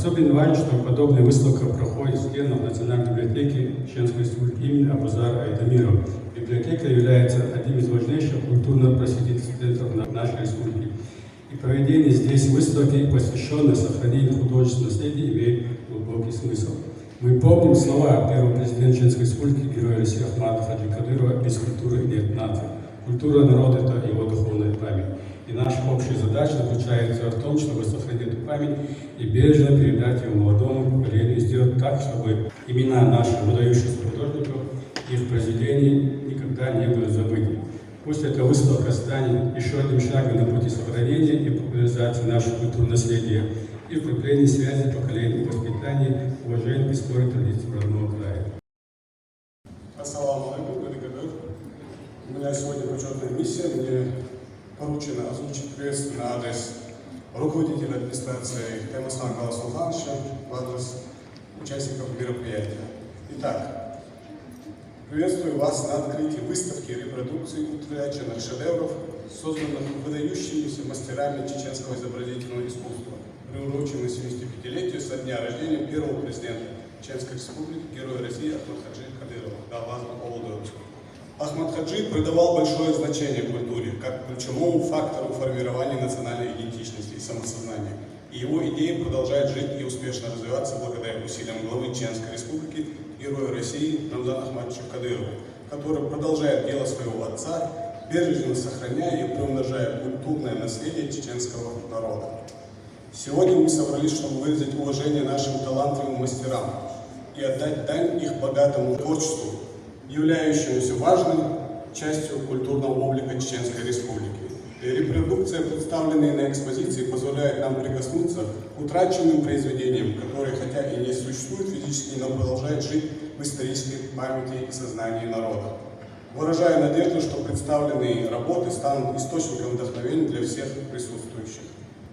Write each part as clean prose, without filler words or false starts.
Особенно важно, что подобная выставка проходит в стенах Национальной библиотеки Чеченской Республики имени Абузара Айдамирова. Библиотека является одним из важнейших культурно-просветительских центров нашей республики. И проведение здесь выставки, посвященной сохранению художественного наследия, имеет глубокий смысл. Мы помним слова первого президента Чеченской Республики, героя России Ахмада Хаджи Кадырова: «Без культуры нет нации». Культура народа – это его духовная память. И наша общая задача заключается в том, чтобы сохранить эту память и бережно передать ее молодому поколению, и сделать так, чтобы имена наших выдающихся художников, их произведений никогда не были забыты. Пусть эта выставка станет еще одним шагом на пути сохранения и популяризации нашего культурного наследия и укрепления связи поколений, воспитания, уважения к истории, традициям родного края. Ассаламу алейкум, у меня сегодня почетная миссия. Мне поручено озвучить приветствие на адрес руководителя администрации Таймасхана Галасулхановича, в адрес участников мероприятия. Итак, приветствую вас на открытии выставки репродукции утраченных шедевров, созданных выдающимися мастерами чеченского изобразительного искусства, приуроченной 75-летию со дня рождения первого президента Чеченской Республики, героя России Ахмада Хаджи Кадырова. Ахмад Хаджи придавал большое значение культуре как ключевому фактору формирования национальной идентичности и самосознания. И его идеи продолжают жить и успешно развиваться благодаря усилиям главы Чеченской Республики, героя России Рамзана Ахмадовича Кадырова, который продолжает дело своего отца, бережно сохраняя и приумножая культурное наследие чеченского народа. Сегодня мы собрались, чтобы выразить уважение нашим талантливым мастерам и отдать дань их богатому творчеству, являющемуся важной частью культурного облика Чеченской Республики. И репродукция, представленная на экспозиции, позволяет нам прикоснуться к утраченным произведениям, которые хотя и не существуют физически, но продолжают жить в исторической памяти и сознании народа. Выражаю надежду, что представленные работы станут источником вдохновения для всех присутствующих.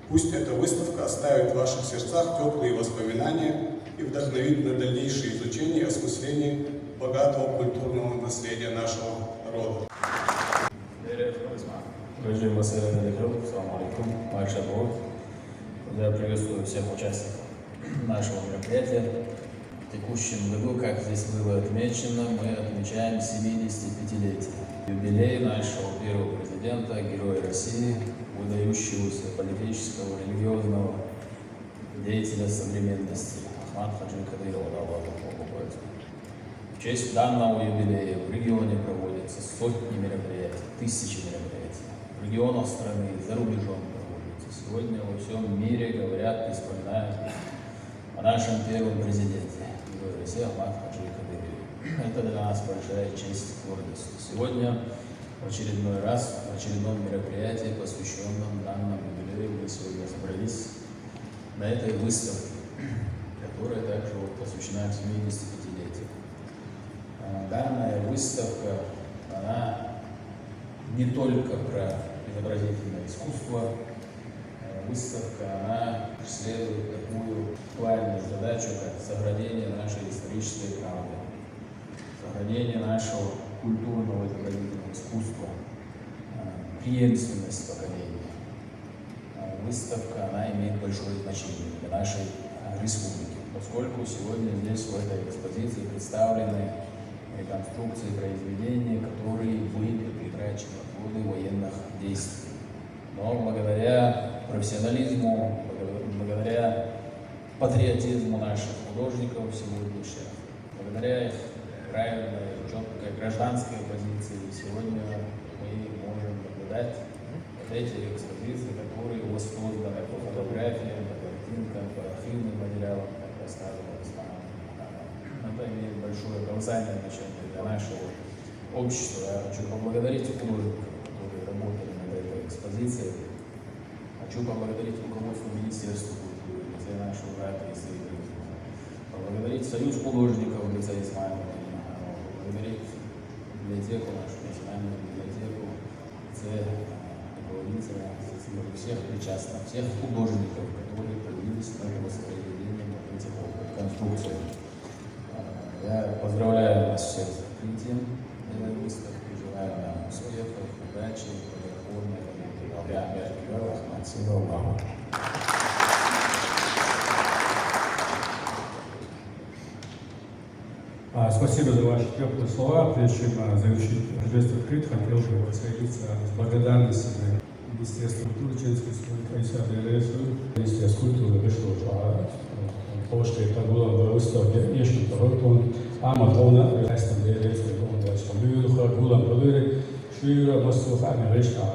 Пусть эта выставка оставит в ваших сердцах теплые воспоминания и вдохновит на дальнейшее изучение и осмысление богатого культурного наследия нашего народа. Я приветствую всех участников нашего мероприятия. В текущем году, как здесь было отмечено, мы отмечаем 75-летие. Юбилей нашего первого президента, героя России, выдающегося политического, религиозного деятеля современности Ахмада Хаджи Кадырова. В честь данного юбилея в регионе проводятся сотни мероприятий, тысячи мероприятий. В регионах страны и за рубежом проводятся. Сегодня во всем мире говорят и вспоминают о нашем первом президенте, герое России Ахмаде Хаджи Кадырове. Это для нас большая честь и гордость. Сегодня в очередной раз, в очередном мероприятии, посвященном данному юбилею, мы сегодня собрались на этой выставке, которая также посвящена 75-летию. Данная выставка, она не только про изобразительное искусство. Выставка, она преследует такую актуальную задачу, как сохранение нашей исторической правды, сохранение нашего культурного изобразительного искусства, преемственность поколения. Выставка, она имеет большое значение для нашей республики, поскольку сегодня здесь в этой экспозиции представлены реконструкции произведений, которые были утрачены в годы военных действий. Но благодаря профессионализму, благодаря патриотизму наших художников сегодняшних, благодаря их правильной, четкой гражданской позиции, сегодня мы можем наблюдать вот эти экспозиции, которые воссозданы по фотографиям, по картинкам, по архивным материалам, как рассказывалось нам. Это имеет большое колоссальное значение для нашего общества. Я хочу поблагодарить художников, которые работали над этой экспозицией. Хочу поблагодарить руководство Министерства культуры, в лице нашего брата Исаида, поблагодарить Союз художников в лице Исмаила, поблагодарить библиотеку, нашу национальную библиотеку, в лице руководителя, всех причастных, всех художников, которые появились на этом воспроизведении этих конструкций. Я поздравляю вас всех с открытием этой выставки, желаю нам успехов, удачи, плодотворной работы. Всего доброго. Спасибо за ваши теплые слова. Прежде чем завершить торжественный открыт, хотел бы воцариться с благодарностью Министерству культуры Чеченской Республики, Министерству культуры вышло Pošta je bilo ustav ješnu torotun, ama tona restam dēļ un dažam jūruha gulam paviri, šīra masu hāmi reškā,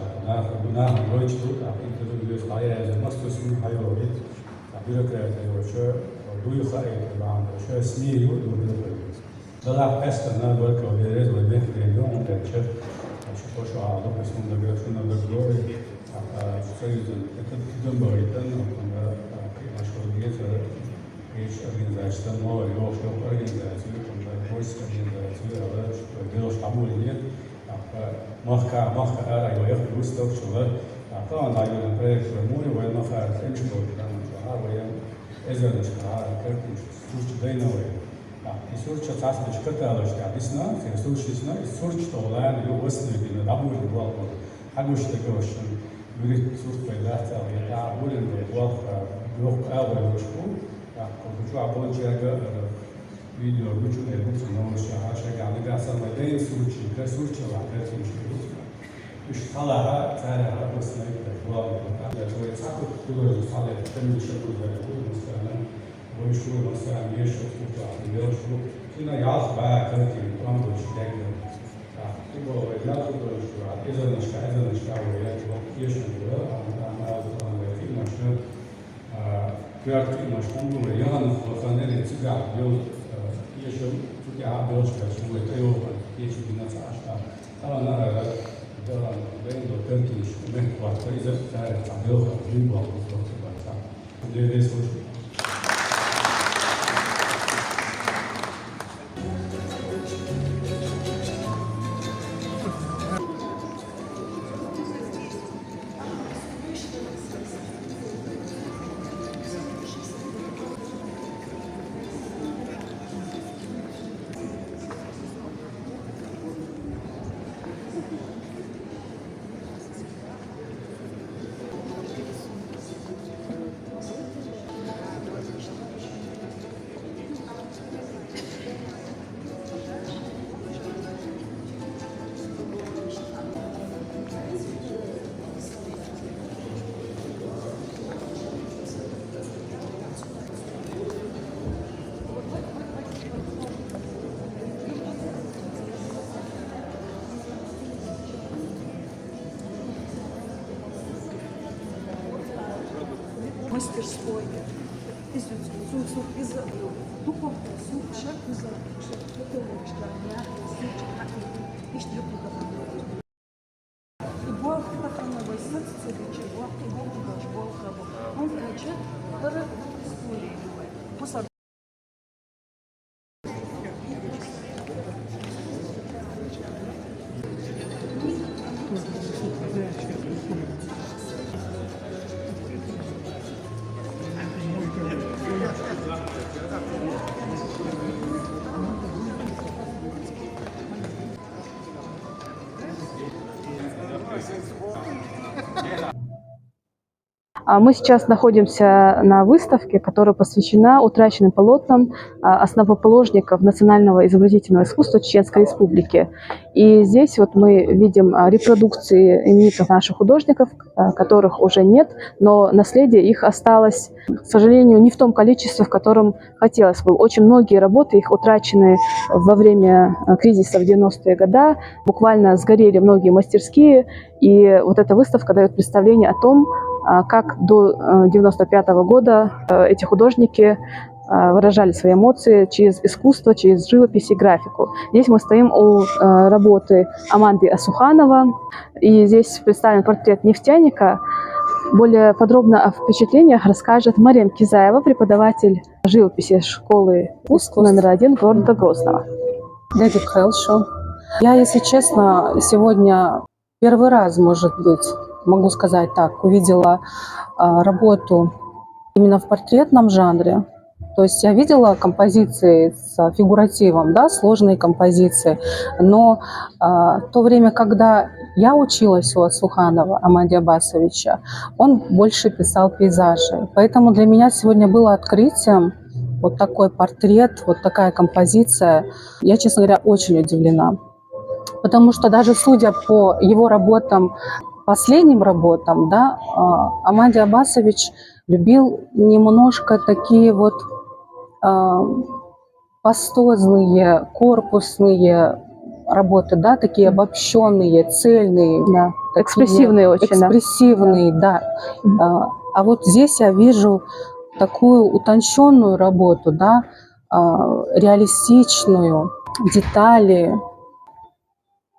nāha loičtu, intervjujas lājēza mastus un hajovit, bürokrāta jo šo dujuha eikabām, šo smīju dujuha. Dalā pesta nārbarka un dēļ vai metriem un dēļ šo pošu ādu, kas un dagad šuna dagdori, союзом. Это Донбаритан, нашего где-то речь организации, новая Лёшка организацию, польская организация, дело штабу или нет, махка арайваев густав шулар, то она на проект море военно фарценчко, там воен эзернешка, картинч, сурч дейновый. И сурч царствич каталочка, весна, сурч весна, и сурч то лан, его основе на дабу или балку. Агуш такого что Юрий Сурт появляется, я болен был в Албанушку, хочу обончать видео, хочу не буду, но я не гасал на день случай, как случай, а как случай. Уж салага, царя, обосновать, главное, я твой цапок, который сале, тем еще будет, вышел на сам ешку, ешку, и на ял, как он больше дегнет. Типа, я думаю, что эзернешка, я ешку, Kıyafet maçtan dolayı yan vatandaşların çıkar yol yaşam çünkü abi olacak şimdi teo var geçti nasıl aşağı kalanlara devam ben de Türkiye ben kvartalize tarih tablo büyük bir oluşum var. Değerli sonuçta мастерской, из духов, сучек, из шагня, işte bu hafta kanalda satışçı bu hafta bu hafta on kaçı para bu sabah Мы сейчас находимся на выставке, которая посвящена утраченным полотнам основоположников национального изобразительного искусства Чеченской Республики. И здесь вот мы видим репродукции именитых наших художников, которых уже нет, но наследие их осталось, к сожалению, не в том количестве, в котором хотелось бы. Очень многие работы их утрачены во время кризиса в 90-е годы, буквально сгорели многие мастерские, и вот эта выставка дает представление о том, как до 1995 года эти художники выражали свои эмоции через искусство, через живопись и графику. Здесь мы стоим у работы Аманды Асуханова, и здесь представлен портрет нефтяника. Более подробно о впечатлениях расскажет Мария Кизаева, преподаватель живописи школы искусств номер 1 города Грозного. Дядя Хелшо. Я, если честно, сегодня первый раз, может быть, могу сказать так, увидела работу именно в портретном жанре. То есть я видела композиции с фигуративом, да, сложные композиции, но то время, когда я училась у Асуханова Аманды Абасовича, он больше писал пейзажи. Поэтому для меня сегодня было открытием вот такой портрет, вот такая композиция, я, честно говоря, очень удивлена. Потому что даже судя по его работам, последним работам, да, Амади Аббасович любил немножко такие вот пастозные, корпусные работы, да, такие обобщенные, цельные, Да. такие Экспрессивные очень, да. экспрессивные, да. А вот здесь я вижу такую утонченную работу, да, реалистичную, детали,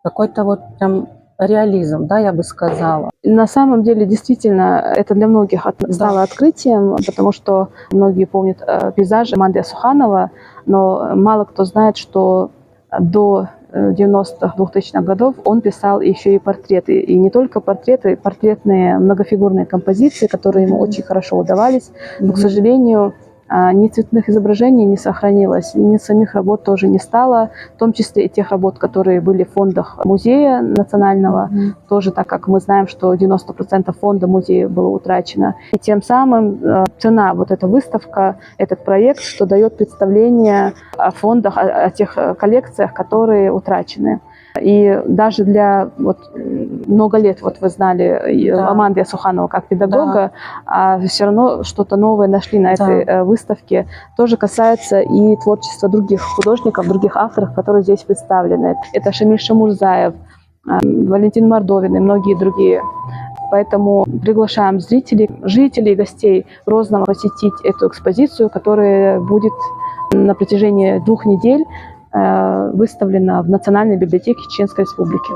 какой-то вот прям реализм, да, я бы сказала. На самом деле, действительно, это для многих стало открытием, потому что многие помнят пейзажи Аманды Асуханова, но мало кто знает, что до 90-х, 2000-х годов он писал еще и портреты. И не только портреты, портретные многофигурные композиции, которые ему очень хорошо удавались. Но, к сожалению, ни цветных изображений не сохранилось, и ни самих работ тоже не стало, в том числе и тех работ, которые были в фондах музея национального, тоже, так как мы знаем, что 90% фонда музея было утрачено. И тем самым цена, вот эта выставка, этот проект, что дает представление о фондах, о тех коллекциях, которые утрачены. И даже для вот, много лет, вот вы знали Аманды Асуханова как педагога, а все равно что-то новое нашли на этой выставке. Тоже касается и творчества других художников, других авторов, которые здесь представлены. Это Шамиль Шамурзаев, Валентин Мордовин и многие другие. Поэтому приглашаем зрителей, жителей и гостей Грозного посетить эту экспозицию, которая будет на протяжении 2 недель выставлена в Национальной библиотеке Чеченской Республики.